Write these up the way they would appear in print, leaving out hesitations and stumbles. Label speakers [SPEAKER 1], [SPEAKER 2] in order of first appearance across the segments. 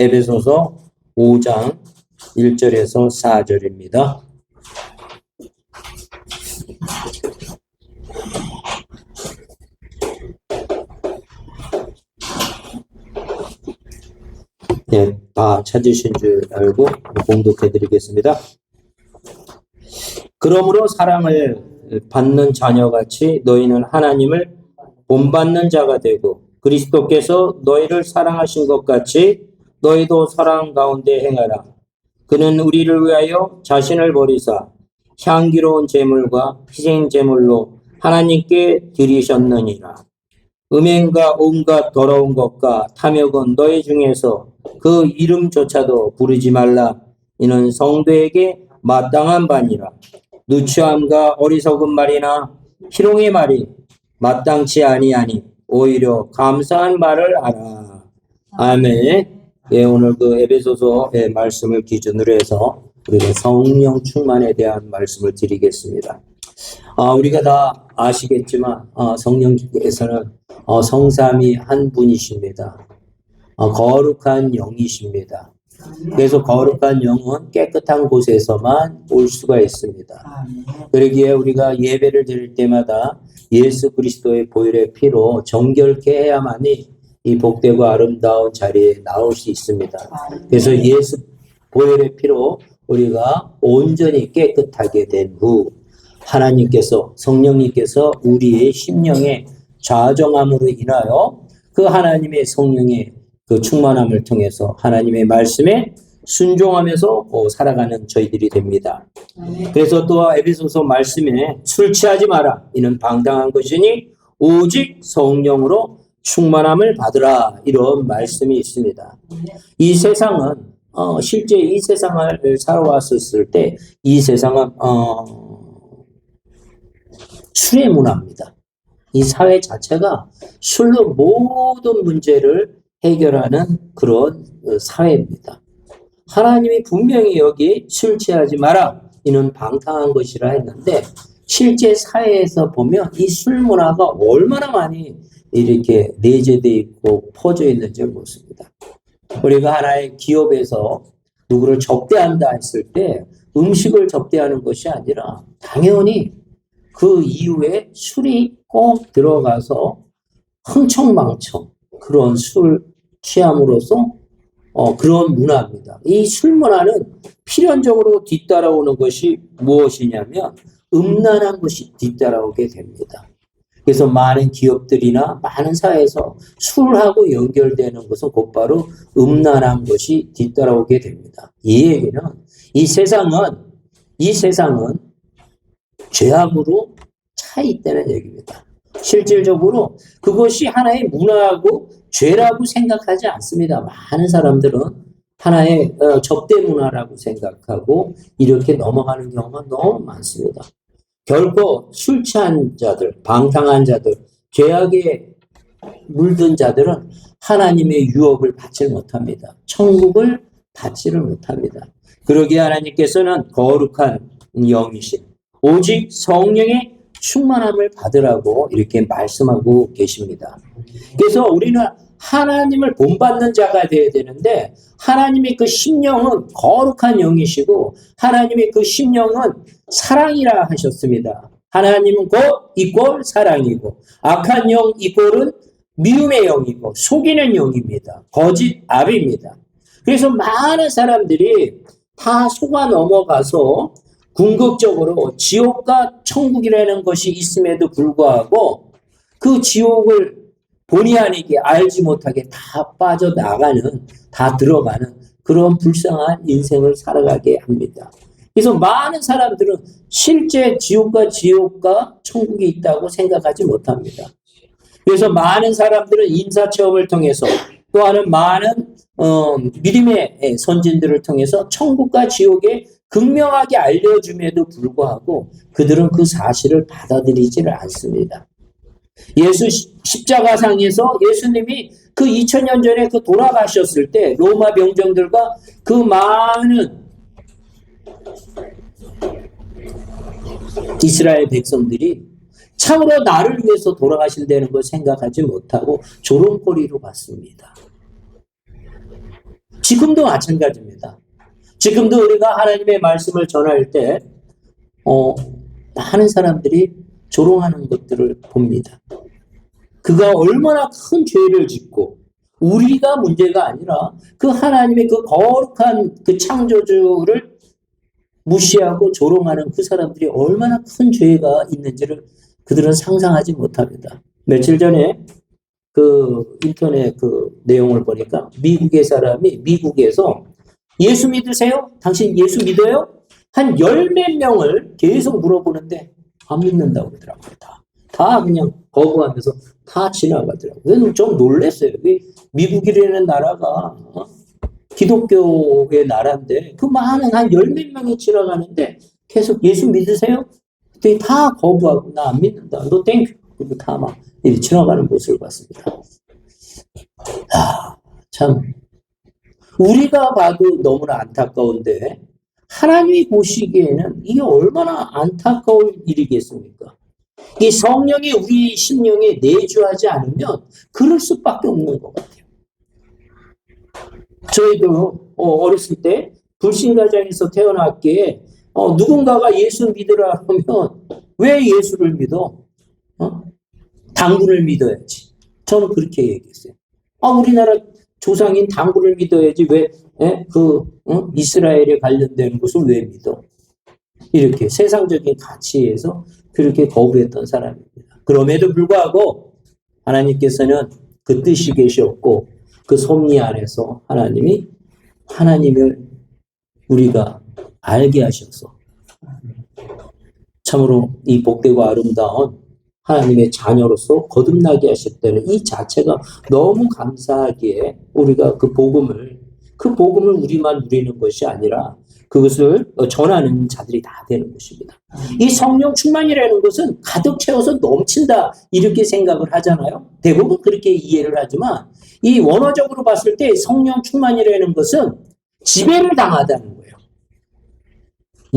[SPEAKER 1] 에베소서 5장 1절에서 4절입니다. 네, 다 찾으신 줄 알고 봉독해 드리겠습니다. 그러므로 사랑을 받는 자녀같이 너희는 하나님을 본받는 자가 되고 그리스도께서 너희를 사랑하신 것 같이 너희도 사랑 가운데 행하라. 그는 우리를 위하여 자신을 버리사 향기로운 제물과 희생 제물로 하나님께 드리셨느니라. 음행과 온갖 더러운 것과 탐욕은 너희 중에서 그 이름조차도 부르지 말라. 이는 성도에게 마땅한 바니라. 누추함과 어리석은 말이나 희롱의 말이 마땅치 아니하니 오히려 감사한 말을 하라. 아멘. 예, 오늘 그 에베소서의 말씀을 기준으로 해서 우리가 성령 충만에 대한 말씀을 드리겠습니다. 우리가 다 아시겠지만 성령께서는 성삼위 한 분이십니다. 거룩한 영이십니다. 그래서 거룩한 영은 깨끗한 곳에서만 올 수가 있습니다. 그러기에 우리가 예배를 드릴 때마다 예수 그리스도의 보혈의 피로 정결케 해야만이 이 복되고 아름다운 자리에 나올 수 있습니다. 그래서 예수 보혈의 피로 우리가 온전히 깨끗하게 된 후 하나님께서 성령님께서 우리의 심령에 좌정함으로 인하여 그 하나님의 성령의 그 충만함을 통해서 하나님의 말씀에 순종하면서 살아가는 저희들이 됩니다. 그래서 또 에베소서 말씀에 술 취하지 마라. 이는 방탕한 것이니 오직 성령으로 충만함을 받으라. 이런 말씀이 있습니다. 이 세상은 실제 이 세상을 살아왔었을 때 이 세상은 술의 문화입니다. 이 사회 자체가 술로 모든 문제를 해결하는 그런 사회입니다. 하나님이 분명히 여기 술 취하지 마라. 이는 방탕한 것이라 했는데 실제 사회에서 보면 이 술 문화가 얼마나 많이 이렇게 내재되어 있고 퍼져 있는지 모릅니다. 우리가 하나의 기업에서 누구를 접대한다 했을 때 음식을 접대하는 것이 아니라 당연히 그 이후에 술이 꼭 들어가서 흥청망청 그런 술 취함으로써 그런 문화입니다. 이 술 문화는 필연적으로 뒤따라오는 것이 무엇이냐면 음란한 것이 뒤따라오게 됩니다. 그래서 많은 기업들이나 많은 사회에서 술하고 연결되는 것은 곧바로 음란한 것이 뒤따라오게 됩니다. 이 얘기는 이 세상은 죄악으로 차 있다는 얘기입니다. 실질적으로 그것이 하나의 문화하고 죄라고 생각하지 않습니다. 많은 사람들은 하나의 접대 문화라고 생각하고 이렇게 넘어가는 경우가 너무 많습니다. 결코 술 취한 자들, 방탕한 자들, 죄악에 물든 자들은 하나님의 유업을 받지 못합니다. 천국을 받지를 못합니다. 그러기에 하나님께서는 거룩한 영이신 오직 성령의 충만함을 받으라고 이렇게 말씀하고 계십니다. 그래서 우리는 하나님을 본받는 자가 되어야 되는데 하나님의 그 심령은 거룩한 영이시고 하나님의 그 심령은 사랑이라 하셨습니다. 하나님은 곧 이꼴 사랑이고 악한 영 이꼴은 미움의 영이고 속이는 영입니다. 거짓 압입니다. 그래서 많은 사람들이 다 속아 넘어가서 궁극적으로 지옥과 천국이라는 것이 있음에도 불구하고 그 지옥을 본의 아니게 알지 못하게 다 빠져나가는, 다 들어가는 그런 불쌍한 인생을 살아가게 합니다. 그래서 많은 사람들은 실제 지옥과 천국이 있다고 생각하지 못합니다. 그래서 많은 사람들은 인사체험을 통해서 또한 많은 믿음의 선진들을 통해서 천국과 지옥에 극명하게 알려줌에도 불구하고 그들은 그 사실을 받아들이지를 않습니다. 예수 십자가상에서 예수님이 그 2000년 전에 그 돌아가셨을 때 로마 병정들과 그 많은 이스라엘 백성들이 참으로 나를 위해서 돌아가신다는 걸 생각하지 못하고 조롱거리로 봤습니다. 지금도 마찬가지입니다. 지금도 우리가 하나님의 말씀을 전할 때 많은 사람들이 조롱하는 것들을 봅니다. 그가 얼마나 큰 죄를 짓고 우리가 문제가 아니라 그 하나님의 그 거룩한 그 창조주를 무시하고 조롱하는 그 사람들이 얼마나 큰 죄가 있는지를 그들은 상상하지 못합니다. 며칠 전에 그 인터넷 그 내용을 보니까 미국의 사람이 미국에서 예수 믿으세요? 당신 예수 믿어요? 한 열 몇 명을 계속 물어보는데 안 믿는다고 그러더라고요. 다 그냥 거부하면서 다 지나가더라고요. 그래서 좀 놀랐어요. 미국이라는 나라가 기독교의 나라인데 그 많은 한 열 몇 명이 지나가는데 계속 예수 믿으세요? 그랬더니 다 거부하고 나 안 믿는다. 너 땡큐. 그리고 다 막 이렇게 지나가는 모습을 봤습니다. 참 우리가 봐도 너무나 안타까운데 하나님이 보시기에는 이게 얼마나 안타까운 일이겠습니까? 이 성령이 우리 심령에 내주하지 않으면 그럴 수밖에 없는 것 같아요. 저희도 어렸을 때 불신가정에서 태어났기에 누군가가 예수 믿으라 하면 왜 예수를 믿어? 당군을 믿어야지. 저는 그렇게 얘기했어요. 우리나라 조상인 당군을 믿어야지 왜 이스라엘에 관련된 것을 왜 믿어? 이렇게 세상적인 가치에서 그렇게 거부했던 사람입니다. 그럼에도 불구하고 하나님께서는 그 뜻이 계셨고 그 섭리 안에서 하나님을 우리가 알게 하셔서 참으로 이 복되고 아름다운 하나님의 자녀로서 거듭나게 하셨다는 이 자체가 너무 감사하기에 우리가 그 복음을 우리만 누리는 것이 아니라 그것을 전하는 자들이 다 되는 것입니다. 이 성령 충만이라는 것은 가득 채워서 넘친다 이렇게 생각을 하잖아요. 대부분 그렇게 이해를 하지만 이 원어적으로 봤을 때 성령 충만이라는 것은 지배를 당하다는 거예요.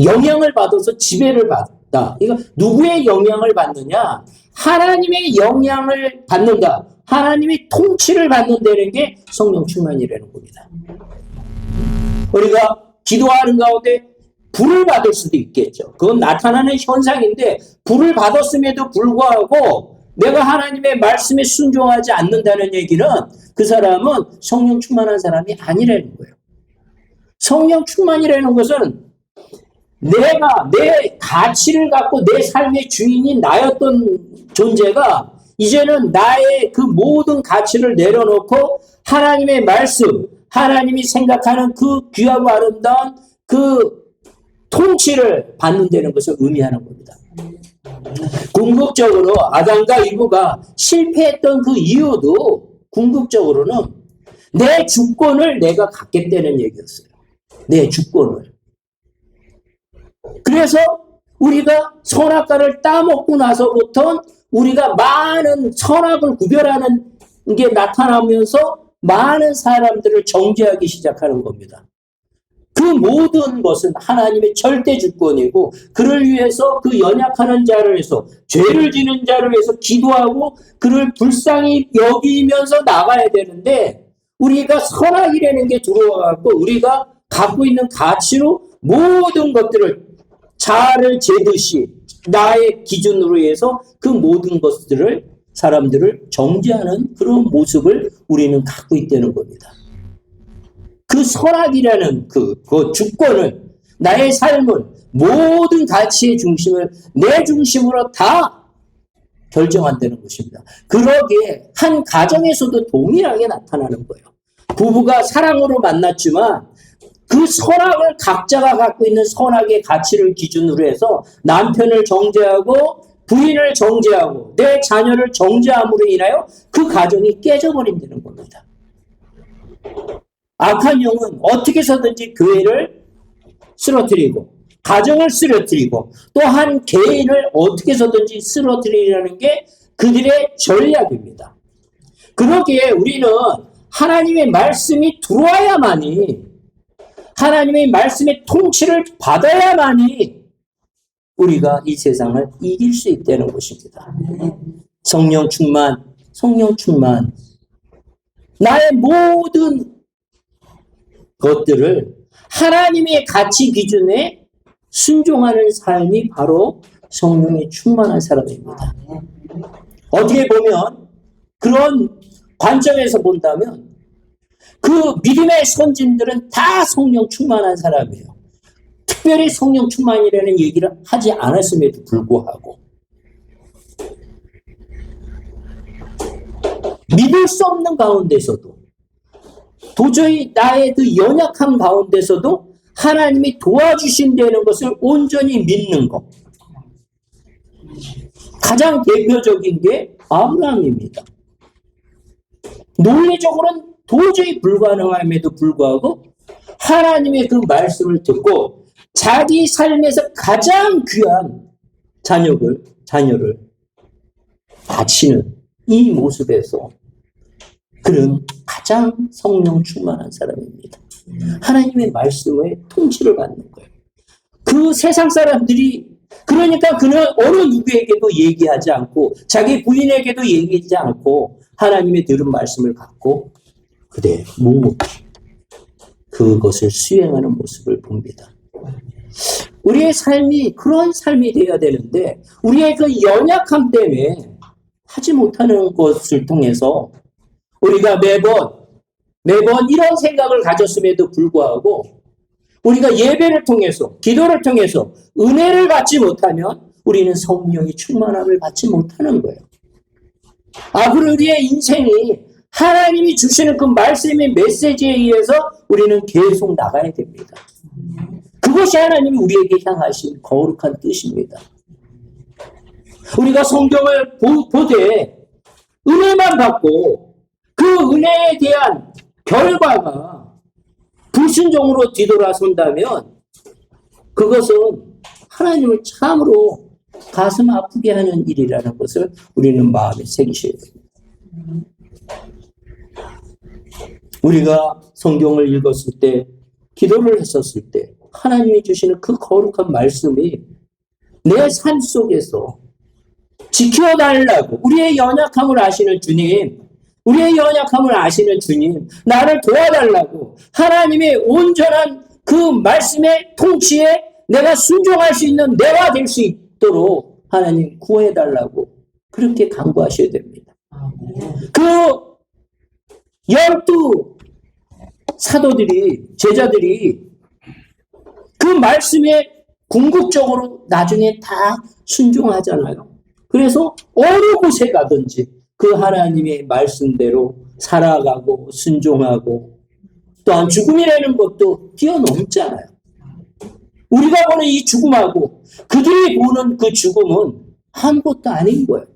[SPEAKER 1] 영향을 받아서 지배를 받다. 이거 누구의 영향을 받느냐? 하나님의 영향을 받는다. 하나님의 통치를 받는다는 게 성령 충만이라는 겁니다. 우리가 기도하는 가운데 불을 받을 수도 있겠죠. 그건 나타나는 현상인데 불을 받았음에도 불구하고 내가 하나님의 말씀에 순종하지 않는다는 얘기는 그 사람은 성령 충만한 사람이 아니라는 거예요. 성령 충만이라는 것은 내가 내 가치를 갖고 내 삶의 주인이 나였던 존재가 이제는 나의 그 모든 가치를 내려놓고 하나님의 말씀, 하나님이 생각하는 그 귀하고 아름다운 그 통치를 받는다는 것을 의미하는 겁니다. 궁극적으로 아담과 이브가 실패했던 그 이유도 궁극적으로는 내 주권을 내가 갖겠다는 얘기였어요. 내 주권을. 그래서 우리가 선악과를 따먹고 나서부터 우리가 많은 선악을 구별하는 게 나타나면서 많은 사람들을 정죄하기 시작하는 겁니다. 그 모든 것은 하나님의 절대 주권이고 그를 위해서 그 연약하는 자를 위해서 죄를 지는 자를 위해서 기도하고 그를 불쌍히 여기면서 나가야 되는데 우리가 선악이라는 게 들어와갖고 우리가 갖고 있는 가치로 모든 것들을 자아를 재듯이 나의 기준으로 해서 그 모든 것들을 사람들을 정죄하는 그런 모습을 우리는 갖고 있다는 겁니다. 그 선악이라는 그 주권을 나의 삶을 모든 가치의 중심을 내 중심으로 다 결정한다는 것입니다. 그러기에 한 가정에서도 동일하게 나타나는 거예요. 부부가 사랑으로 만났지만 그 선악을 각자가 갖고 있는 선악의 가치를 기준으로 해서 남편을 정죄하고 부인을 정죄하고 내 자녀를 정죄함으로 인하여 그 가정이 깨져버린다는 겁니다. 악한 영은 어떻게 해서든지 교회를 쓰러뜨리고 가정을 쓰러뜨리고 또 한 개인을 어떻게 해서든지 쓰러뜨리려는 게 그들의 전략입니다. 그러기에 우리는 하나님의 말씀이 들어와야만이 하나님의 말씀의 통치를 받아야만이 우리가 이 세상을 이길 수 있다는 것입니다. 성령 충만. 나의 모든 것들을 하나님의 가치 기준에 순종하는 삶이 바로 성령이 충만한 사람입니다. 어떻게 보면 그런 관점에서 본다면 그 믿음의 선진들은 다 성령 충만한 사람이에요. 특별히 성령 충만이라는 얘기를 하지 않았음에도 불구하고 믿을 수 없는 가운데서도 도저히 나의 그 연약함 가운데서도 하나님이 도와주신다는 것을 온전히 믿는 것. 가장 대표적인 게 아브라함입니다. 논리적으로는 도저히 불가능함에도 불구하고 하나님의 그 말씀을 듣고 자기 삶에서 가장 귀한 자녀를 바치는 이 모습에서 그는 가장 성령 충만한 사람입니다. 하나님의 말씀의 통치를 받는 거예요. 그 세상 사람들이 그러니까 그는 어느 누구에게도 얘기하지 않고 자기 부인에게도 얘기하지 않고 하나님의 들은 말씀을 갖고 그대로 묵묵히 그것을 수행하는 모습을 봅니다. 우리의 삶이 그런 삶이 되어야 되는데 우리의 그 연약함 때문에 하지 못하는 것을 통해서 우리가 매번 이런 생각을 가졌음에도 불구하고 우리가 예배를 통해서 기도를 통해서 은혜를 받지 못하면 우리는 성령의 충만함을 받지 못하는 거예요. 앞으로 우리의 인생이 하나님이 주시는 그 말씀의 메시지에 의해서 우리는 계속 나가야 됩니다. 그것이 하나님이 우리에게 향하신 거룩한 뜻입니다. 우리가 성경을 보되 은혜만 받고 그 은혜에 대한 결과가 불순종으로 뒤돌아선다면 그것은 하나님을 참으로 가슴 아프게 하는 일이라는 것을 우리는 마음에 새기셔야 됩니다. 우리가 성경을 읽었을 때 기도를 했었을 때 하나님이 주시는 그 거룩한 말씀이 내 삶 속에서 지켜달라고 우리의 연약함을 아시는 주님, 우리의 연약함을 아시는 주님, 나를 도와달라고 하나님의 온전한 그 말씀의 통치에 내가 순종할 수 있는 내가 될 수 있도록 하나님 구해달라고 그렇게 간구하셔야 됩니다. 그 12 사도들이, 제자들이 그 말씀에 궁극적으로 나중에 다 순종하잖아요. 그래서 어느 곳에 가든지 그 하나님의 말씀대로 살아가고 순종하고 또한 죽음이라는 것도 뛰어넘잖아요. 우리가 보는 이 죽음하고 그들이 보는 그 죽음은 아무것도 아닌 거예요.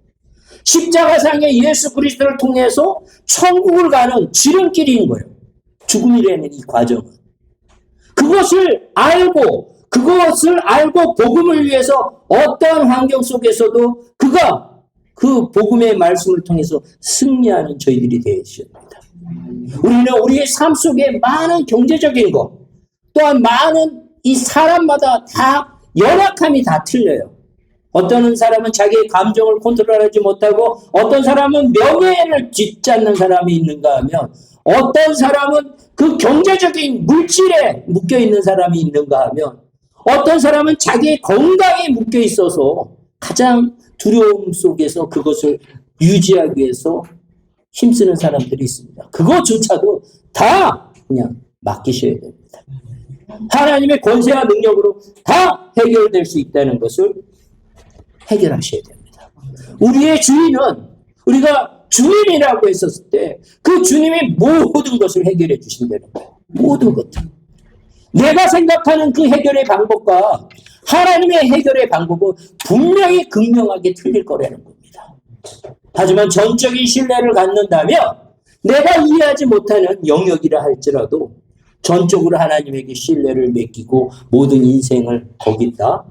[SPEAKER 1] 십자가상의 예수 그리스도를 통해서 천국을 가는 지름길인 거예요. 죽음이라는 이 과정은. 그것을 알고 복음을 위해서 어떠한 환경 속에서도 그가 그 복음의 말씀을 통해서 승리하는 저희들이 되셔야 됩니다. 우리는 우리의 삶 속에 많은 경제적인 것, 또한 많은 이 사람마다 다 연약함이 다 틀려요. 어떤 사람은 자기의 감정을 컨트롤하지 못하고 어떤 사람은 명예를 뒤쫓는 사람이 있는가 하면 어떤 사람은 그 경제적인 물질에 묶여있는 사람이 있는가 하면 어떤 사람은 자기의 건강에 묶여있어서 가장 두려움 속에서 그것을 유지하기 위해서 힘쓰는 사람들이 있습니다. 그것조차도 다 그냥 맡기셔야 됩니다. 하나님의 권세와 능력으로 다 해결될 수 있다는 것을 해결하셔야 됩니다. 우리의 주인은 우리가 주인이라고 했었을 때 그 주님이 모든 것을 해결해 주신다는 거예요. 모든 것들. 내가 생각하는 그 해결의 방법과 하나님의 해결의 방법은 분명히 극명하게 틀릴 거라는 겁니다. 하지만 전적인 신뢰를 갖는다면 내가 이해하지 못하는 영역이라 할지라도 전적으로 하나님에게 신뢰를 맡기고 모든 인생을 거기다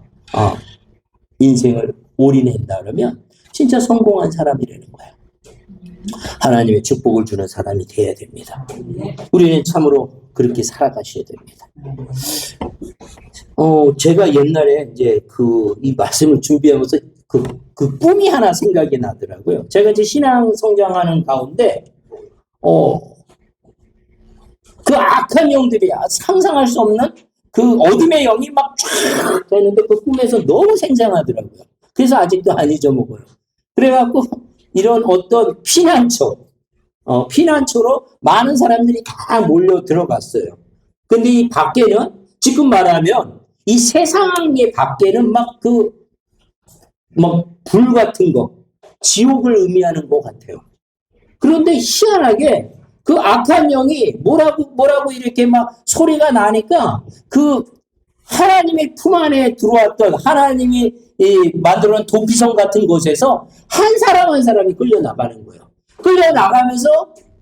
[SPEAKER 1] 인생을 올인한다 그러면 진짜 성공한 사람이라는 거예요. 하나님의 축복을 주는 사람이 되어야 됩니다. 우리는 참으로 그렇게 살아가셔야 됩니다. 제가 옛날에 이제 이 말씀을 준비하면서 그 꿈이 하나 생각이 나더라고요. 제가 이제 신앙 성장하는 가운데, 그 악한 영들이 상상할 수 없는 그 어둠의 영이 막 쫙 되는데 그 꿈에서 너무 생생하더라고요. 그래서 아직도 안 잊어먹어요. 그래갖고 이런 어떤 피난처로 많은 사람들이 다 몰려 들어갔어요. 근데 이 밖에는 지금 말하면 이 세상의 밖에는 막 불 같은 거, 지옥을 의미하는 것 같아요. 그런데 희한하게 그 악한 영이 뭐라고 이렇게 막 소리가 나니까 그 하나님의 품 안에 들어왔던 하나님이 만들어놓은 도피성 같은 곳에서 한 사람 한 사람이 끌려나가는 거예요. 끌려나가면서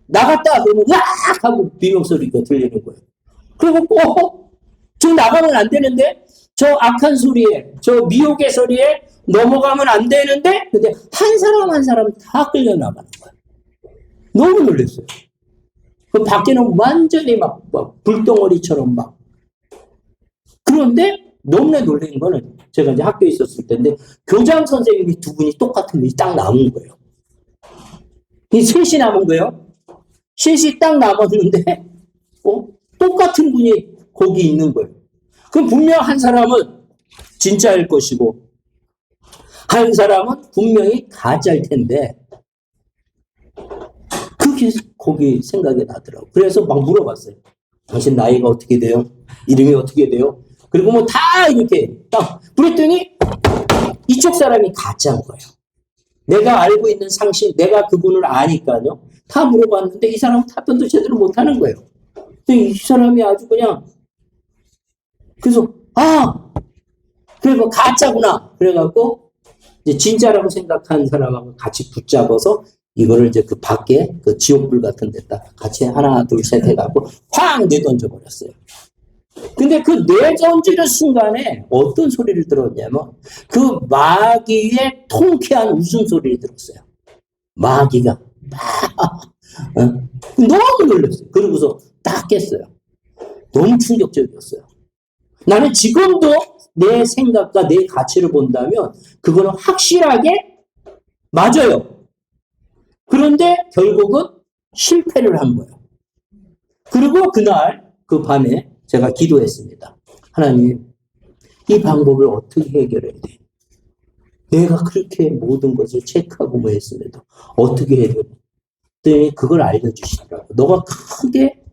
[SPEAKER 1] 나갔다 그러면 으악 하고 비명소리가 들리는 거예요. 그리고 꼭 저 나가면 안 되는데 저 악한 소리에 저 미혹의 소리에 넘어가면 안 되는데 근데 한 사람 한 사람 다 끌려나가는 거예요. 너무 놀랐어요. 그 밖에는 완전히 막 불덩어리처럼 막. 그런데 너무나 놀란 거는 제가 이제 학교에 있었을 때인데 교장 선생님이 두 분이 똑같은 분이 딱 남은 거예요. 이 셋이 남은 거예요. 셋이 딱 남았는데 똑같은 분이 거기 있는 거예요. 그럼 분명 한 사람은 진짜일 것이고 한 사람은 분명히 가짜일 텐데 그게 거기 생각이 나더라고요. 그래서 막 물어봤어요. 당신 나이가 어떻게 돼요? 이름이 어떻게 돼요? 그리고 뭐 다 이렇게 딱 그랬더니 이쪽 사람이 가짜인 거예요. 내가 알고 있는 상식, 내가 그분을 아니까요. 다 물어봤는데 이 사람은 답변도 제대로 못하는 거예요. 이 사람이 아주 그냥 그래서 그리고 가짜구나. 그래갖고 이제 진짜라고 생각한 사람하고 같이 붙잡아서 이거를 이제 그 밖에 그 지옥불 같은 데다 같이 하나 둘 셋 해갖고 확 내던져 버렸어요. 근데 그 내던지는 순간에 어떤 소리를 들었냐면 그 마귀의 통쾌한 웃음소리를 들었어요. 마귀가 너무 놀랐어요. 그러고서 딱 깼어요. 너무 충격적이었어요. 나는 지금도 내 생각과 내 가치를 본다면 그거는 확실하게 맞아요. 그런데 결국은 실패를 한 거예요. 그리고 그날 그 밤에 제가 기도했습니다. 하나님, 이 방법을 어떻게 해결해야 돼? 내가 그렇게 모든 것을 체크하고 뭐 했음에도 어떻게 해야 돼? 그랬더니 그걸 알려주시더라고요. 너가 크게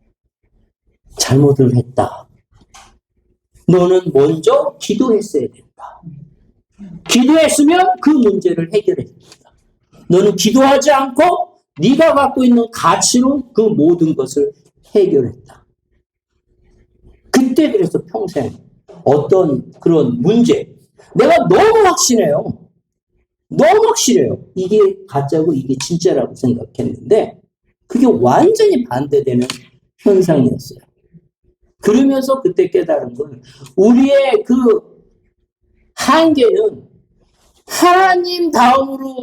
[SPEAKER 1] 잘못을 했다. 너는 먼저 기도했어야 된다. 기도했으면 그 문제를 해결해야 된다. 너는 기도하지 않고 네가 갖고 있는 가치로 그 모든 것을 해결했다. 그때 그래서 평생 어떤 그런 문제 내가 너무 확신해요. 너무 확실해요. 이게 가짜고 이게 진짜라고 생각했는데 그게 완전히 반대되는 현상이었어요. 그러면서 그때 깨달은 건 우리의 그 한계는 하나님 다음으로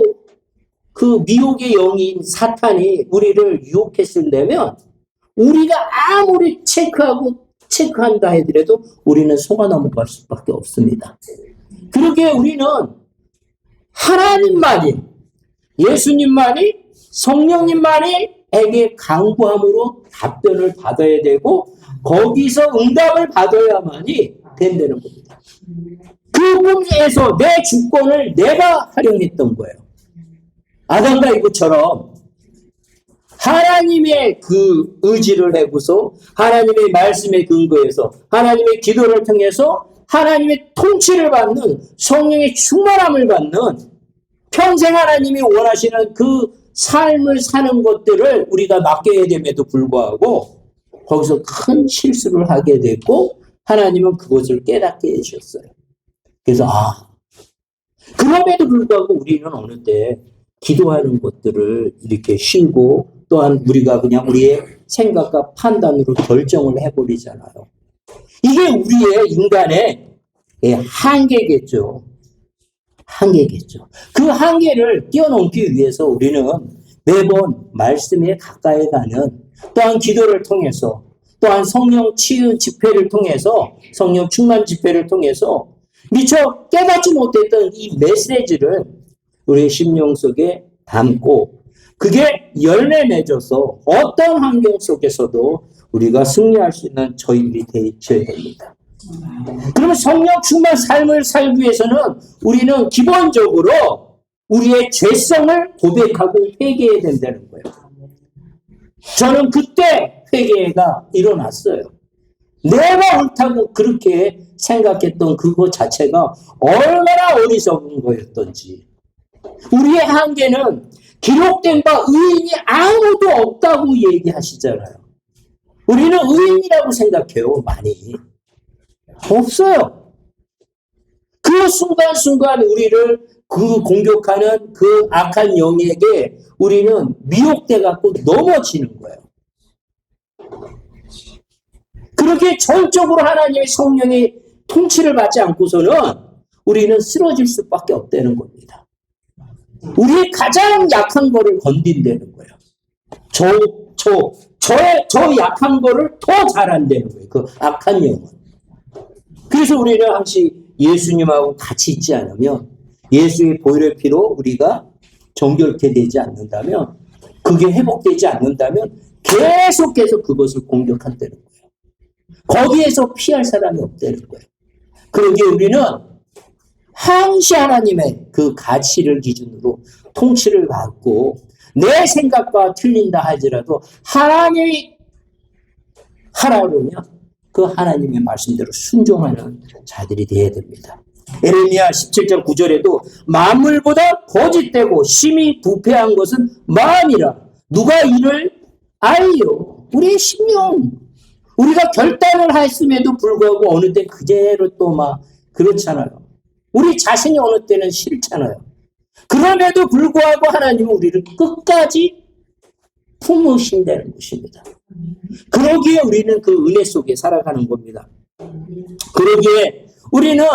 [SPEAKER 1] 그 미혹의 영인 사탄이 우리를 유혹했을려면 우리가 아무리 체크한다 해더라도 우리는 속아 넘어갈 수밖에 없습니다. 그러기에 우리는 하나님만이, 예수님만이, 성령님만이 에게 간구함으로 답변을 받아야 되고 거기서 응답을 받아야만이 된다는 겁니다. 그 문제에서 내 주권을 내가 활용했던 거예요. 아담과 이브처럼 하나님의 그 의지를 해고서 하나님의 말씀에 근거해서 하나님의 기도를 통해서 하나님의 통치를 받는 성령의 충만함을 받는 평생 하나님이 원하시는 그 삶을 사는 것들을 우리가 맡겨야 됨에도 불구하고 거기서 큰 실수를 하게 됐고 하나님은 그것을 깨닫게 해주셨어요. 그래서 그럼에도 불구하고 우리는 어느 때 기도하는 것들을 이렇게 쉬고 또한 우리가 그냥 우리의 생각과 판단으로 결정을 해버리잖아요. 이게 우리의 인간의 한계겠죠. 한계겠죠. 그 한계를 뛰어넘기 위해서 우리는 매번 말씀에 가까이 가는 또한 기도를 통해서 또한 성령 치유 집회를 통해서 성령 충만 집회를 통해서 미처 깨닫지 못했던 이 메시지를 우리의 심령 속에 담고 그게 열매 맺어서 어떤 환경 속에서도 우리가 승리할 수 있는 저희들이 되어야 됩니다. 그러면 성령 충만 삶을 살기 위해서는 우리는 기본적으로 우리의 죄성을 고백하고 회개해야 된다는 거예요. 저는 그때 회개가 일어났어요. 내가 옳다고 그렇게 생각했던 그것 자체가 얼마나 어리석은 거였던지. 우리의 한계는 기록된 바 의인이 아무도 없다고 얘기하시잖아요. 우리는 의인이라고 생각해요. 많이. 없어요. 그 순간순간 우리를 그 공격하는 그 악한 영에게 우리는 미혹돼 갖고 넘어지는 거예요. 그렇게 전적으로 하나님의 성령의 통치를 받지 않고서는 우리는 쓰러질 수밖에 없다는 겁니다. 우리의 가장 약한 거를 건든다는 거예요. 저 약한 거를 더 잘한다는 거예요. 그 악한 영은. 그래서 우리는 항상 예수님하고 같이 있지 않으면, 예수의 보혈의 피로 우리가 정결케 되지 않는다면, 그게 회복되지 않는다면 계속해서 그것을 공격한다는 거예요. 거기에서 피할 사람이 없다는 거예요. 그러기에 우리는 항시 하나님의 그 가치를 기준으로 통치를 받고, 내 생각과 틀린다 할지라도 하나님이 하라 그러면 그 하나님의 말씀대로 순종하는 자들이 되어야 됩니다. 에레미야 17장 9절에도 만물보다 거짓되고 심히 부패한 것은 마음이라 누가 이를 알리요. 우리의 심령. 우리가 결단을 했음에도 불구하고 어느 때 그대로 또 막 그렇잖아요. 우리 자신이 어느 때는 싫잖아요. 그럼에도 불구하고 하나님은 우리를 끝까지 품으신다는 것입니다. 그러기에 우리는 그 은혜 속에 살아가는 겁니다. 그러기에 우리는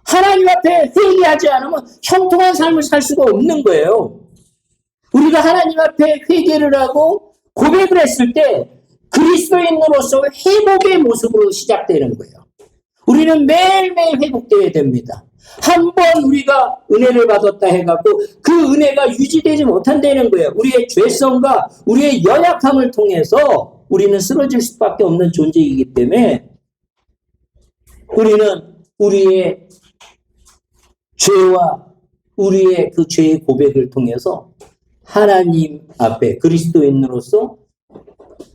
[SPEAKER 1] 하나님 앞에 회개하지 않으면 형통한 삶을 살 수가 없는 거예요. 우리가 하나님 앞에 회개를 하고 고백을 했을 때 그리스도인으로서 회복의 모습으로 시작되는 거예요. 우리는 매일매일 회복되어야 됩니다. 한 번 우리가 은혜를 받았다 해갖고 그 은혜가 유지되지 못한다는 거예요. 우리의 죄성과 우리의 연약함을 통해서 우리는 쓰러질 수밖에 없는 존재이기 때문에 우리는 우리의 죄와 우리의 그 죄의 고백을 통해서 하나님 앞에 그리스도인으로서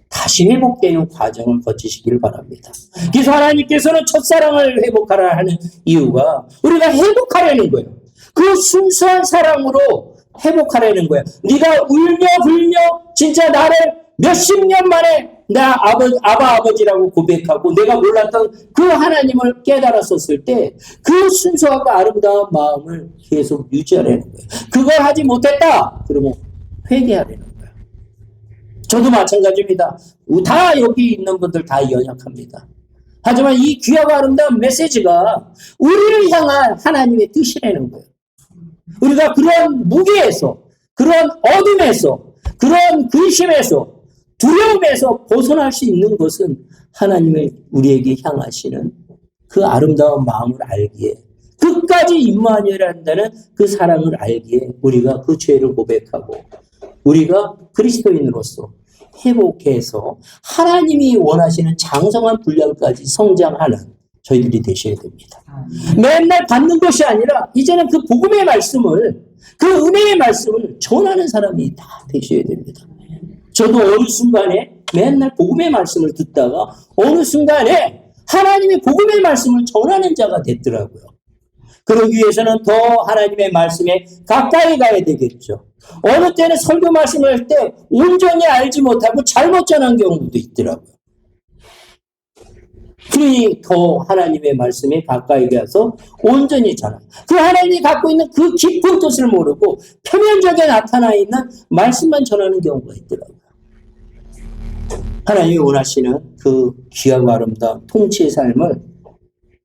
[SPEAKER 1] 다시 회복되는 과정을 거치시길 바랍니다. 그래서 하나님께서는 첫사랑을 회복하라 하는 이유가 우리가 회복하려는 거예요. 그 순수한 사랑으로 회복하려는 거예요. 네가 울며 불며 진짜 나를 몇십 년 만에 나 아버지라고 고백하고 내가 몰랐던 그 하나님을 깨달았었을 때 그 순수하고 아름다운 마음을 계속 유지하려는 거예요. 그걸 하지 못했다. 그러면 회개하려는 거예요. 저도 마찬가지입니다. 다 여기 있는 분들 다 연약합니다. 하지만 이 귀하고 아름다운 메시지가 우리를 향한 하나님의 뜻이라는 거예요. 우리가 그런 무게에서, 그런 어둠에서, 그런 근심에서, 두려움에서 벗어날 수 있는 것은 하나님의 우리에게 향하시는 그 아름다운 마음을 알기에, 끝까지 임마누엘이라는 그 사랑을 알기에 우리가 그 죄를 고백하고 우리가 그리스도인으로서 회복해서 하나님이 원하시는 장성한 분량까지 성장하는 저희들이 되셔야 됩니다. 맨날 받는 것이 아니라 이제는 그 복음의 말씀을, 그 은혜의 말씀을 전하는 사람이 다 되셔야 됩니다. 저도 어느 순간에 맨날 복음의 말씀을 듣다가 어느 순간에 하나님의 복음의 말씀을 전하는 자가 됐더라고요. 그러기 위해서는 더 하나님의 말씀에 가까이 가야 되겠죠. 어느 때는 설교 말씀을 할 때 온전히 알지 못하고 잘못 전한 경우도 있더라고요. 그러니 더 하나님의 말씀에 가까이 가서 온전히 전하. 그 하나님이 갖고 있는 그 깊은 뜻을 모르고 표면적에 나타나 있는 말씀만 전하는 경우가 있더라고요. 하나님이 원하시는 그 귀하고 아름다운 통치의 삶을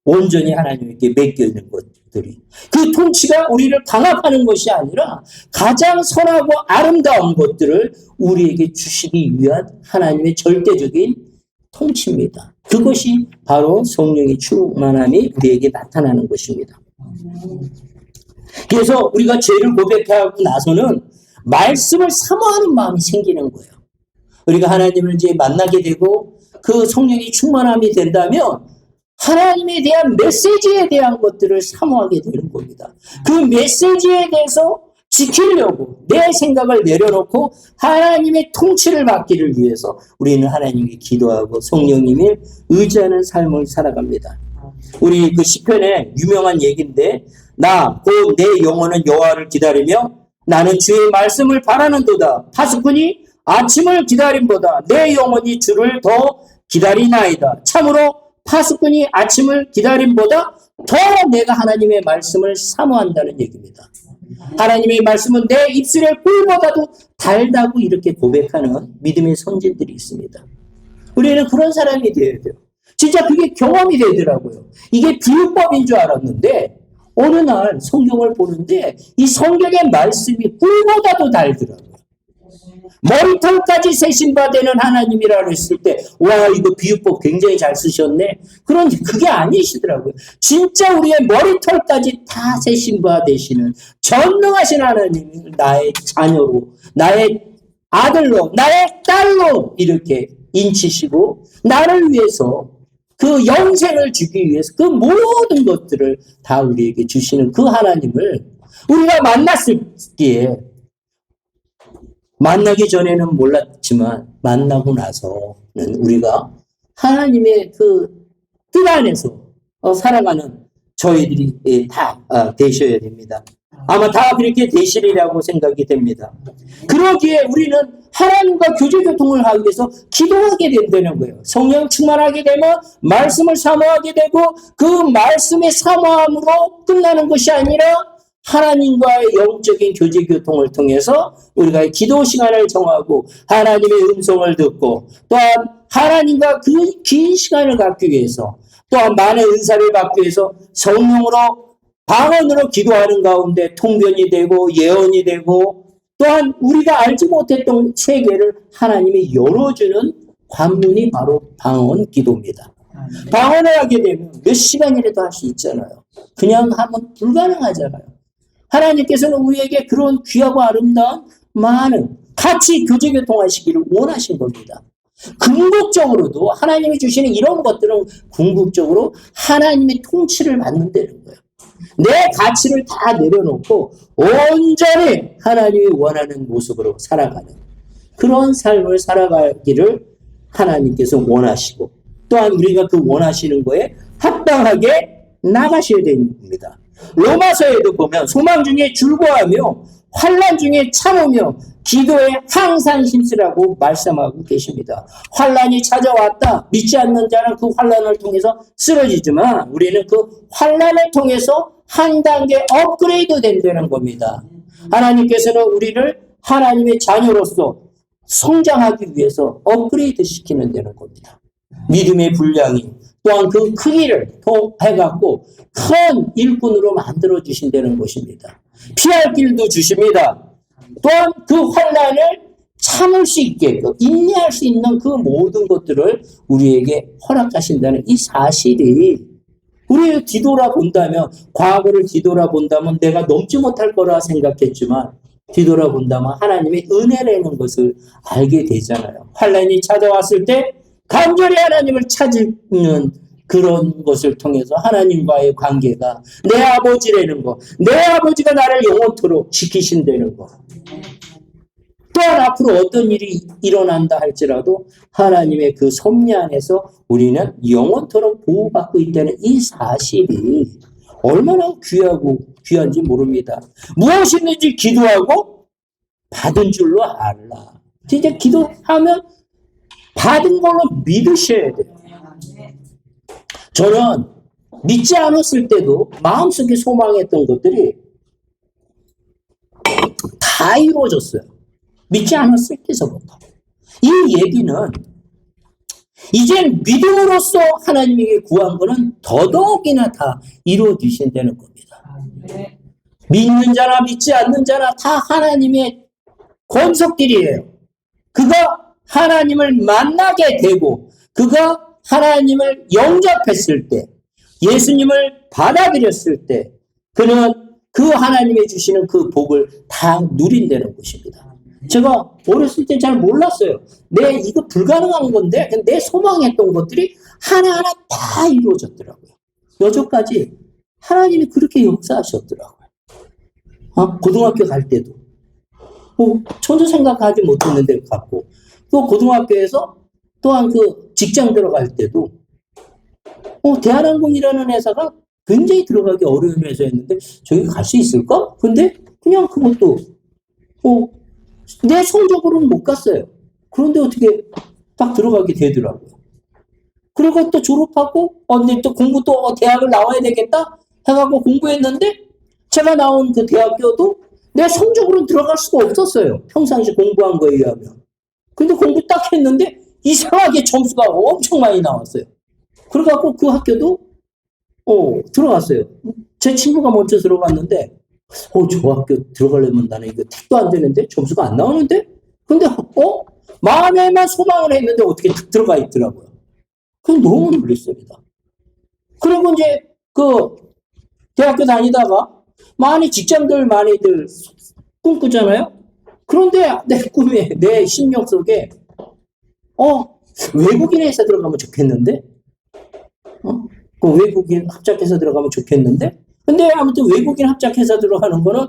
[SPEAKER 1] 온전히 하나님께 맡겨 있는 것들이, 그 통치가 우리를 강압하는 것이 아니라 가장 선하고 아름다운 것들을 우리에게 주시기 위한 하나님의 절대적인 통치입니다. 그것이 바로 성령의 충만함이 우리에게 나타나는 것입니다. 그래서 우리가 죄를 고백하고 나서는 말씀을 사모하는 마음이 생기는 거예요. 우리가 하나님을 이제 만나게 되고 그 성령이 충만함이 된다면 하나님에 대한 메시지에 대한 것들을 사모하게 되는 겁니다. 그 메시지에 대해서 지키려고 내 생각을 내려놓고 하나님의 통치를 받기를 위해서 우리는 하나님께 기도하고 성령님을 의지하는 삶을 살아갑니다. 우리 그 시편에 유명한 얘기인데 나 곧 내 영혼은 여호와를 기다리며 나는 주의 말씀을 바라는도다. 파수꾼이 아침을 기다림보다 내 영혼이 주를 더 기다리나이다. 참으로 파수꾼이 아침을 기다림보다 더 내가 하나님의 말씀을 사모한다는 얘기입니다. 하나님의 말씀은 내 입술의 꿀보다도 달다고 이렇게 고백하는 믿음의 선진들이 있습니다. 우리는 그런 사람이 되어야 돼요. 진짜 그게 경험이 되더라고요. 이게 비유법인 줄 알았는데 어느 날 성경을 보는데 이 성경의 말씀이 꿀보다도 달더라고요. 머리털까지 세신 바 되는 하나님이라고 했을 때 와 이거 비유법 굉장히 잘 쓰셨네. 그런데 그게 아니시더라고요. 진짜 우리의 머리털까지 다 세신 바 되시는 전능하신 하나님을 나의 자녀로 나의 아들로 나의 딸로 이렇게 인치시고 나를 위해서 그 영생을 주기 위해서 그 모든 것들을 다 우리에게 주시는 그 하나님을 우리가 만났을 때에 만나기 전에는 몰랐지만 만나고 나서는 우리가 하나님의 그 뜻 안에서 살아가는 저희들이 다 되셔야 됩니다. 아마 다 그렇게 되시리라고 생각이 됩니다. 그러기에 우리는 하나님과 교제교통을 하기 위해서 기도하게 된다는 거예요. 성령 충만하게 되면 말씀을 사모하게 되고 그 말씀의 사모함으로 끝나는 것이 아니라 하나님과의 영적인 교제교통을 통해서 우리가 기도 시간을 정하고 하나님의 음성을 듣고 또한 하나님과 그 긴 시간을 갖기 위해서 또한 많은 은사를 받기 위해서 성령으로 방언으로 기도하는 가운데 통변이 되고 예언이 되고 또한 우리가 알지 못했던 세계를 하나님이 열어주는 관문이 바로 방언 기도입니다. 방언을 하게 되면 몇 시간이라도 할 수 있잖아요. 그냥 하면 불가능하잖아요. 하나님께서는 우리에게 그런 귀하고 아름다운 많은 같이 교제교통하시기를 원하신 겁니다. 궁극적으로도 하나님이 주시는 이런 것들은 궁극적으로 하나님의 통치를 받는다는 거예요. 내 가치를 다 내려놓고 온전히 하나님이 원하는 모습으로 살아가는 그런 삶을 살아가기를 하나님께서 원하시고 또한 우리가 그 원하시는 거에 합당하게 나가셔야 됩니다. 로마서에도 보면 소망 중에 즐거워하며 환난 중에 참으며 기도에 항상 힘쓰라고 말씀하고 계십니다. 환난이 찾아왔다. 믿지 않는 자는 그 환난을 통해서 쓰러지지만 우리는 그 환난을 통해서 한 단계 업그레이드 된다는 겁니다. 하나님께서는 우리를 하나님의 자녀로서 성장하기 위해서 업그레이드 시키는 데는 겁니다. 믿음의 분량이 또한 그 크기를 통해갖고 큰 일꾼으로 만들어 주신다는 것입니다. 피할 길도 주십니다. 또한 그 환난을 참을 수 있게끔 인내할 수 있는 그 모든 것들을 우리에게 허락하신다는 이 사실이 우리를 뒤돌아본다면 과거를 뒤돌아본다면 내가 넘지 못할 거라 생각했지만 뒤돌아본다면 하나님의 은혜라는 것을 알게 되잖아요. 환난이 찾아왔을 때 간절히 하나님을 찾는 그런 것을 통해서 하나님과의 관계가 내 아버지라는 거, 내 아버지가 나를 영원토록 지키신다는 거. 또한 앞으로 어떤 일이 일어난다 할지라도 하나님의 그 섭리 안에서 우리는 영원토록 보호받고 있다는 이 사실이 얼마나 귀한지 모릅니다. 무엇이든지 기도하고 받은 줄로 알라. 진짜 기도하면 받은 걸로 믿으셔야 돼요. 저는 믿지 않았을 때도 마음속에 소망했던 것들이 다 이루어졌어요. 믿지 않았을 때서부터. 이 얘기는 이제 믿음으로써 하나님에게 구한 거는 더더욱이나 다 이루어지신다는 겁니다. 믿는 자나 믿지 않는 자나 다 하나님의 권속들이에요. 그가 하나님을 만나게 되고 그가 하나님을 영접했을 때 예수님을 받아들였을 때 그는 그 하나님이 주시는 그 복을 다 누린다는 것입니다. 제가 어렸을 때 잘 몰랐어요. 이거 불가능한 건데, 내 소망했던 것들이 하나하나 다 이루어졌더라고요. 여전까지 하나님이 그렇게 역사하셨더라고요. 고등학교 갈 때도. 전혀 생각하지 못했는데 갔고, 또 고등학교에서 또한 그 직장 들어갈 때도, 대한항공이라는 회사가 굉장히 들어가기 어려운 회사였는데, 저기 갈 수 있을까? 근데 그냥 그것도, 내 성적으로는 못 갔어요. 그런데 어떻게 딱 들어가게 되더라고요. 그리고 또 졸업하고, 근데 또 공부 또 대학을 나와야 되겠다? 해갖고 공부했는데, 제가 나온 그 대학교도 내 성적으로는 들어갈 수가 없었어요. 평상시 공부한 거에 의하면. 근데 공부 딱 했는데, 이상하게 점수가 엄청 많이 나왔어요. 그래갖고 그 학교도, 들어갔어요. 제 친구가 먼저 들어갔는데, 저 학교 들어가려면 나는 이거 택도 안 되는데? 점수가 안 나오는데? 근데, 마음에만 소망을 했는데 어떻게 탁 들어가 있더라고요. 그럼 너무 놀랐습니다. 그리고 이제, 대학교 다니다가, 직장들 많이들 꿈꾸잖아요? 그런데 내 꿈에, 내 심령 속에, 외국인 회사 들어가면 좋겠는데? 그 외국인 합작해서 들어가면 좋겠는데? 근데 아무튼 외국인 합작해서 들어가는 거는,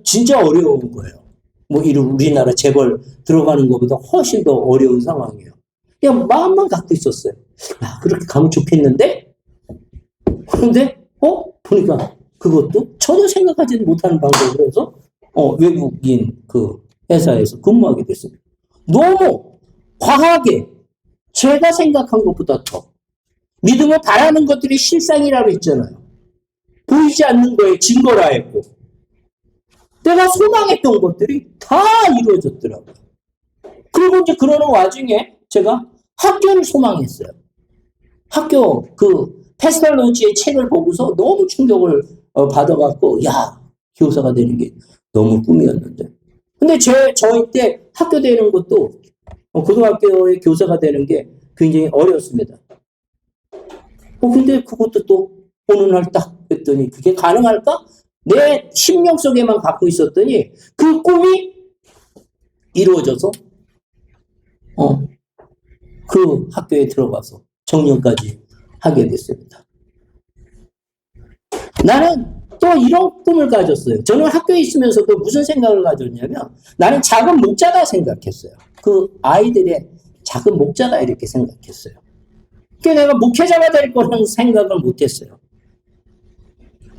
[SPEAKER 1] 진짜 어려운 거예요. 우리나라 재벌 들어가는 것보다 훨씬 더 어려운 상황이에요. 그냥 마음만 갖고 있었어요. 그렇게 가면 좋겠는데? 그런데, 보니까 그것도 전혀 생각하지 못하는 방법으로 해서, 외국인 그 회사에서 근무하게 됐습니다. 너무 과하게 제가 생각한 것보다 더 믿음을 바라는 것들이 실상이라고 했잖아요. 보이지 않는 거에 증거라 했고 내가 소망했던 것들이 다 이루어졌더라고요. 그리고 이제 그러는 와중에 제가 학교를 소망했어요. 학교 페스탈로지의 책을 보고서 너무 충격을 받아갖고 교사가 되는 게 너무 꿈이었는데 근데 저희 때 학교 되는 것도 고등학교의 교사가 되는 게 굉장히 어려웠습니다. 근데 그것도 또 어느 날 딱 했더니 그게 가능할까? 내 심령 속에만 갖고 있었더니 그 꿈이 이루어져서 그 학교에 들어가서 정년까지 하게 됐습니다. 나는 또 이런 꿈을 가졌어요. 저는 학교에 있으면서도 무슨 생각을 가졌냐면 나는 작은 목자다 생각했어요. 그 아이들의 작은 목자다 이렇게 생각했어요. 그러니까 내가 목회자가 될 거라는 생각을 못했어요.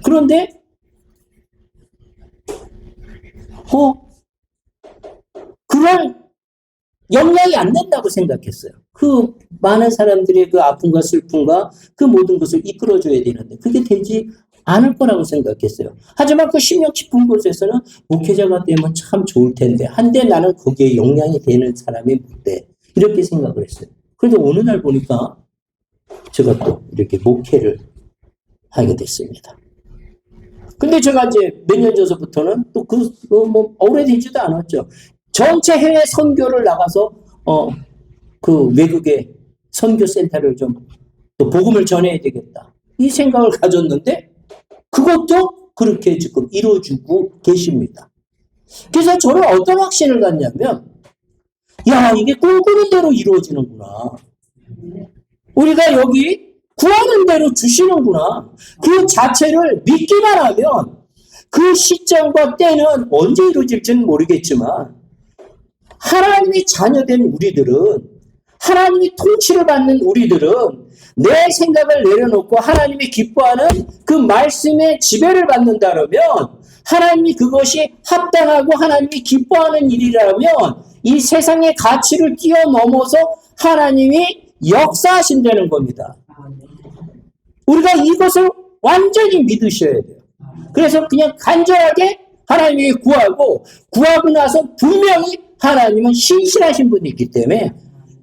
[SPEAKER 1] 그런데 그런 영향이 안 된다고 생각했어요. 그 많은 사람들의 그 아픔과 슬픔과 그 모든 것을 이끌어줘야 되는데 그게 되지 않을 거라고 생각했어요. 하지만 그 심령 깊은 곳에서는 목회자가 되면 참 좋을 텐데 한데 나는 거기에 영향이 되는 사람이 못 돼. 이렇게 생각을 했어요. 그런데 어느 날 보니까 제가 또 이렇게 목회를 하게 됐습니다. 근데 제가 이제 몇 년 전서부터는 또 오래되지도 않았죠. 전체 해외 선교를 나가서 그 외국의 선교센터를 좀 또 복음을 전해야 되겠다. 이 생각을 가졌는데 그것도 그렇게 지금 이루어지고 계십니다. 그래서 저는 어떤 확신을 갖냐면 이게 꿈꾸는 대로 이루어지는구나. 우리가 여기 구하는 대로 주시는구나. 그 자체를 믿기만 하면 그 시점과 때는 언제 이루어질지는 모르겠지만 하나님의 자녀된 우리들은 하나님이 통치를 받는 우리들은 내 생각을 내려놓고 하나님이 기뻐하는 그 말씀의 지배를 받는다면 하나님이 그것이 합당하고 하나님이 기뻐하는 일이라면 이 세상의 가치를 뛰어넘어서 하나님이 역사하신다는 겁니다. 우리가 이것을 완전히 믿으셔야 돼요. 그래서 그냥 간절하게 하나님에게 구하고 나서 분명히 하나님은 신실하신 분이기 때문에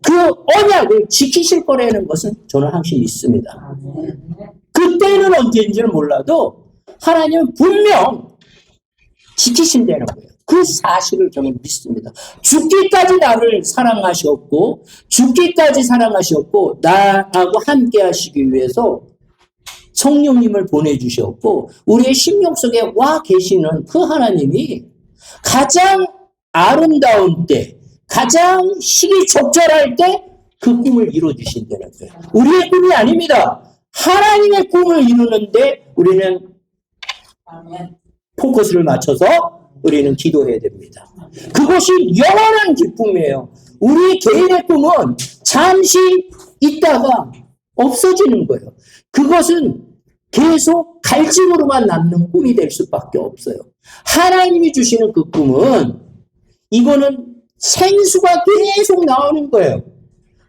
[SPEAKER 1] 그 언약을 지키실 거라는 것은 저는 항상 믿습니다. 그때는 언제인지는 몰라도 하나님은 분명 지키신다는 거예요. 그 사실을 저는 믿습니다. 죽기까지 나를 사랑하셨고 죽기까지 사랑하셨고 나하고 함께 하시기 위해서 성령님을 보내주셨고 우리의 심령 속에 와 계시는 그 하나님이 가장 아름다운 때, 가장 시기적절할 때 그 꿈을 이루어주신다는 거예요. 우리의 꿈이 아닙니다. 하나님의 꿈을 이루는데 우리는 포커스를 맞춰서 우리는 기도해야 됩니다. 그것이 영원한 기쁨이에요. 우리 개인의 꿈은 잠시 있다가 없어지는 거예요. 그것은 계속 갈증으로만 남는 꿈이 될 수밖에 없어요. 하나님이 주시는 그 꿈은 이거는 생수가 계속 나오는 거예요.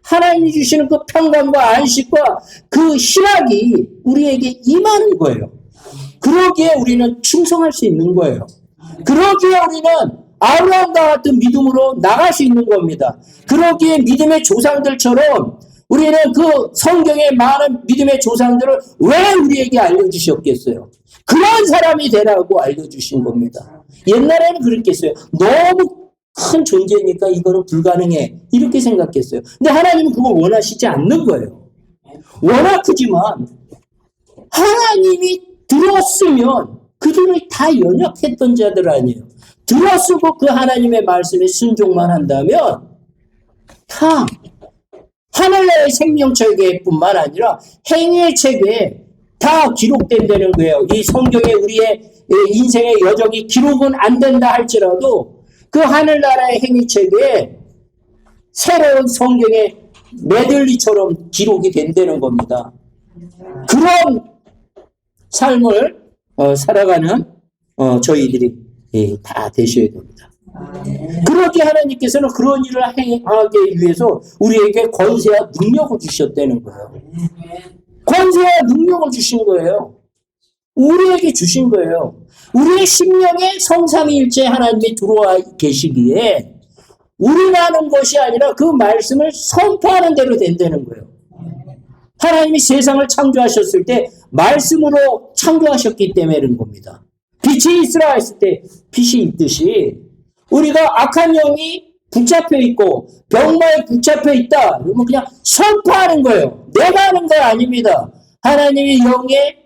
[SPEAKER 1] 하나님이 주시는 그 평강과 안식과 그 희락이 우리에게 임하는 거예요. 그러기에 우리는 충성할 수 있는 거예요. 그러기에 우리는 아브라함과 같은 믿음으로 나갈 수 있는 겁니다. 그러기에 믿음의 조상들처럼 우리는 그 성경의 많은 믿음의 조상들을 왜 우리에게 알려주셨겠어요? 그런 사람이 되라고 알려주신 겁니다. 옛날에는 그랬겠어요. 너무 큰 존재니까 이거는 불가능해. 이렇게 생각했어요. 근데 하나님은 그걸 원하시지 않는 거예요. 워낙 크지만 하나님이 들었으면 그들을 다 연약했던 자들 아니에요. 들었고 그 하나님의 말씀에 순종만 한다면 다 하늘나라의 생명책에뿐만 아니라 행위의 책에 다 기록된다는 거예요. 이 성경에 우리의 인생의 여정이 기록은 안 된다 할지라도 그 하늘나라의 행위책에 새로운 성경의 메들리처럼 기록이 된다는 겁니다. 그런 삶을 살아가는 저희들이 다 되셔야 됩니다. 그렇게 하나님께서는 그런 일을 하기 위해서 우리에게 권세와 능력을 주셨다는 거예요. 권세와 능력을 주신 거예요. 우리에게 주신 거예요. 우리의 심령에 성삼위일체 하나님이 들어와 계시기에 우리가 하는 것이 아니라 그 말씀을 선포하는 대로 된다는 거예요. 하나님이 세상을 창조하셨을 때 말씀으로 창조하셨기 때문에 그런 겁니다. 빛이 있으라 했을 때 빛이 있듯이 우리가 악한 영이 붙잡혀 있고 병마에 붙잡혀 있다. 그러면 그냥 선포하는 거예요. 내가 하는 거 아닙니다. 하나님의 영의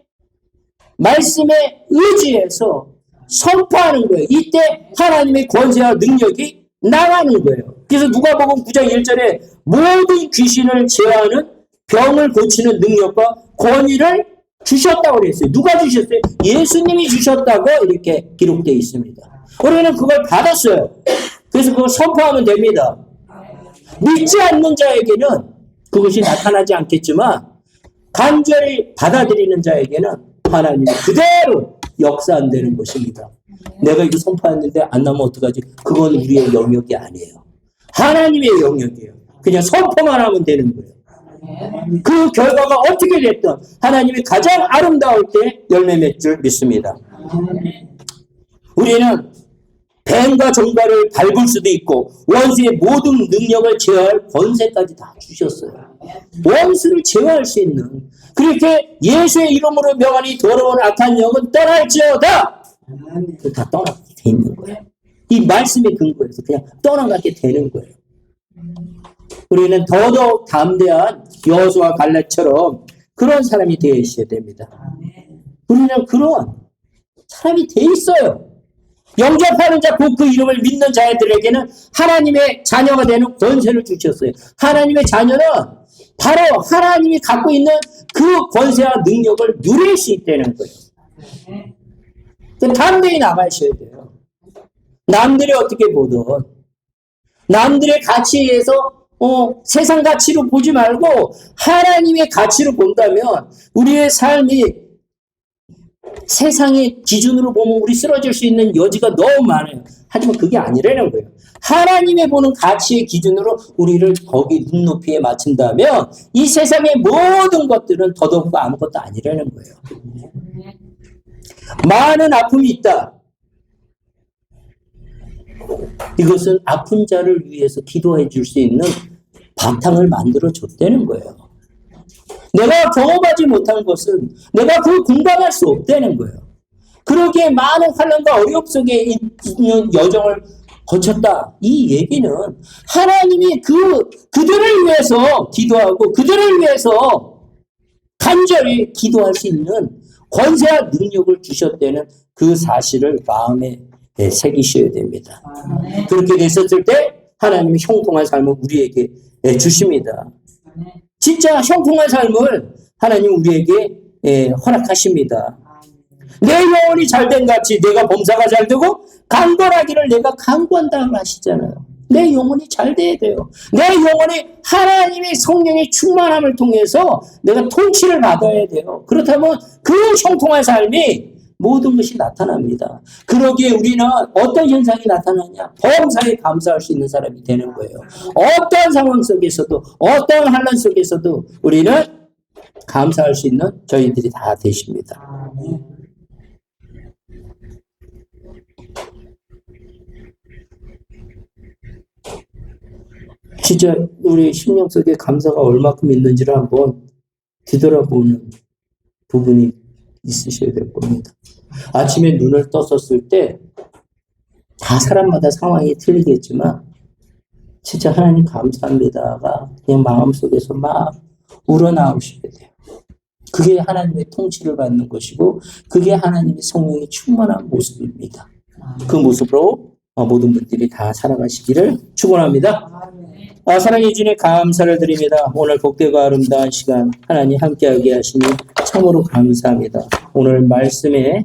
[SPEAKER 1] 말씀에 의지해서 선포하는 거예요. 이때 하나님의 권세와 능력이 나가는 거예요. 그래서 누가복음 9장 1절에 모든 귀신을 제어하는 병을 고치는 능력과 권위를 주셨다고 그랬어요. 누가 주셨어요? 예수님이 주셨다고 이렇게 기록되어 있습니다. 우리는 그걸 받았어요. 그래서 그걸 선포하면 됩니다. 믿지 않는 자에게는 그것이 나타나지 않겠지만 간절히 받아들이는 자에게는 하나님이 그대로 역사한다는 것입니다. 내가 이거 선포했는데 안 나면 어떡하지? 그건 우리의 영역이 아니에요. 하나님의 영역이에요. 그냥 선포만 하면 되는 거예요. 그 결과가 어떻게 됐든 하나님이 가장 아름다울 때 열매 맺을 줄 믿습니다. 우리는 뱀과 종과를 밟을 수도 있고 원수의 모든 능력을 제어할 권세까지 다 주셨어요. 원수를 제어할 수 있는 그렇게 예수의 이름으로 명하니 더러운 악한 영은 떠날지어다. 다 떠나게 돼 있는 거예요. 이 말씀의 근거에서 그냥 떠나가게 되는 거예요. 우리는 더더욱 담대한 여호수아 갈렙처럼 그런 사람이 되어 있어야 됩니다. 우리는 그런 사람이 돼 있어요. 영접하는 자, 곧 그 이름을 믿는 자들에게는 하나님의 자녀가 되는 권세를 주셨어요. 하나님의 자녀는 바로 하나님이 갖고 있는 그 권세와 능력을 누릴 수 있다는 거예요. 담대히 나가셔야 돼요. 남들이 어떻게 보든 남들의 가치에서 세상 가치로 보지 말고 하나님의 가치로 본다면 우리의 삶이 세상의 기준으로 보면 우리 쓰러질 수 있는 여지가 너무 많아요. 하지만 그게 아니라는 거예요. 하나님의 보는 가치의 기준으로 우리를 거기 눈높이에 맞춘다면 이 세상의 모든 것들은 더더욱 아무것도 아니라는 거예요. 많은 아픔이 있다. 이것은 아픈 자를 위해서 기도해 줄 수 있는 바탕을 만들어 줬다는 거예요. 내가 경험하지 못한 것은 내가 그걸 공감할 수 없다는 거예요. 그러기에 많은 환난과 어려움 속에 있는 여정을 거쳤다. 이 얘기는 하나님이 그들을 위해서 기도하고 그들을 위해서 간절히 기도할 수 있는 권세와 능력을 주셨다는 그 사실을 마음에 새기셔야 됩니다. 그렇게 됐었을 때 하나님이 형통한 삶을 우리에게 주십니다. 진짜 형통한 삶을 하나님 우리에게 허락하십니다. 내 영혼이 잘된 같이 내가 범사가 잘 되고 강건하기를 내가 강구한다고 하시잖아요. 내 영혼이 잘 돼야 돼요. 내 영혼이 하나님의 성령의 충만함을 통해서 내가 통치를 받아야 돼요. 그렇다면 그 형통한 삶이 모든 것이 나타납니다. 그러기에 우리는 어떤 현상이 나타나냐? 범사에 감사할 수 있는 사람이 되는 거예요. 어떤 상황 속에서도, 어떤 환난 속에서도 우리는 감사할 수 있는 저희들이 다 되십니다. 진짜 우리 심령 속에 감사가 얼마큼 있는지를 한번 뒤돌아보는 부분이 있으셔야 될 겁니다. 아침에 눈을 떴었을 때 다 사람마다 상황이 틀리겠지만 진짜 하나님 감사합니다가 그냥 마음속에서 막 우러나오셔야 돼요. 그게 하나님의 통치를 받는 것이고 그게 하나님의 성령이 충만한 모습입니다. 그 모습으로 모든 분들이 다 살아가시기를 축원합니다. 사랑의 주님 감사를 드립니다. 오늘 복되고 아름다운 시간 하나님 함께하게 하시니 참으로 감사합니다. 오늘 말씀에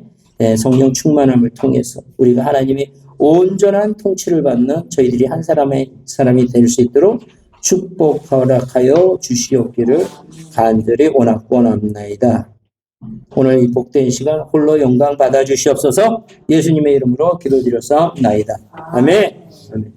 [SPEAKER 1] 성령 충만함을 통해서 우리가 하나님의 온전한 통치를 받는 저희들이 한 사람이 될 수 있도록 축복 허락하여 주시옵기를 간절히 원합나이다. 오늘 이 복된 시간 홀로 영광 받아 주시옵소서. 예수님의 이름으로 기도드렸사옵나이다. 아멘. 아멘.